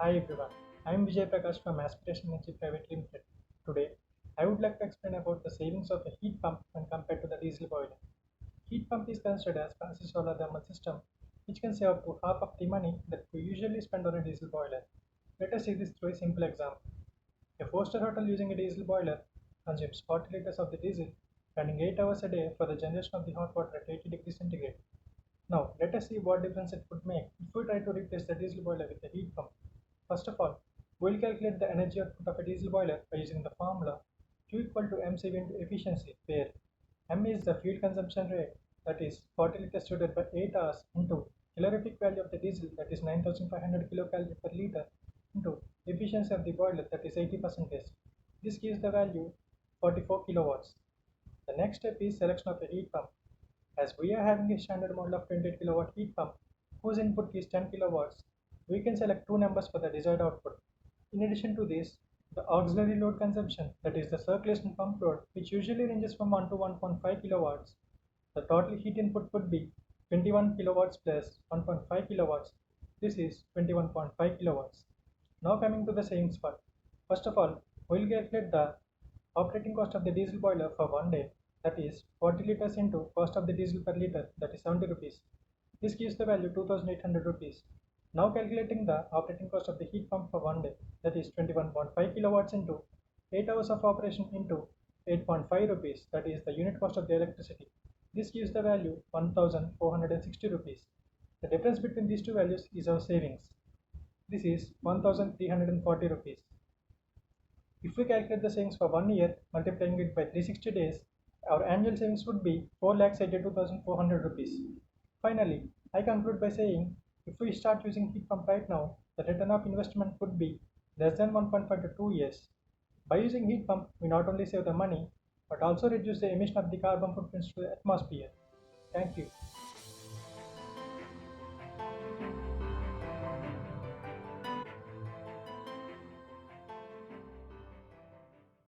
Hi everyone, I am Vijay Prakash from Aspiration Energy Private Limited. Today, I would like to explain about the savings of a heat pump when compared to the diesel boiler. Heat pump is considered as passive solar thermal system, which can save up to half of the money that we usually spend on a diesel boiler. Let us see this through a simple example. A four-star hotel using a diesel boiler consumes 40 liters of the diesel, running 8 hours a day for the generation of the hot water at 80 degrees centigrade. Now, let us see what difference it would make if we try to replace the diesel boiler with a heat pump. First of all, we'll calculate the energy output of a diesel boiler by using the formula Q equal to mCV into efficiency, where m is the fuel consumption rate, that is 40 liters divided by 8 hours, into calorific value of the diesel, that is 9500 kilocalorie per liter, into efficiency of the boiler, that is 80%. This gives the value 44 kilowatts. The next step is selection of a heat pump. As we are having a standard model of 28 kilowatt heat pump whose input is 10 kilowatts, we can select two numbers for the desired output. In addition to this, the auxiliary load consumption, that is the circulation pump load, which usually ranges from 1 to 1.5 kilowatts, the total heat input would be 21 kilowatts plus 1.5 kilowatts. This is 21.5 kilowatts. Now coming to the savings part. First of all, we'll calculate the operating cost of the diesel boiler for 1 day, that is 40 liters into cost of the diesel per liter, that is 70 rupees. This gives the value 2800 rupees. Now calculating the operating cost of the heat pump for 1 day, that is 21.5 kilowatts into 8 hours of operation into 8.5 rupees, that is the unit cost of the electricity. This gives the value 1460 rupees. The difference between these two values is our savings. This is 1340 rupees. If we calculate the savings for 1 year, multiplying it by 360 days, our annual savings would be 4,82,400 rupees. Finally, I conclude by saying if we start using heat pump right now, the return of investment would be less than 1.5 to 2 years. By using heat pump, we not only save the money but also reduce the emission of the carbon footprints to the atmosphere. Thank you.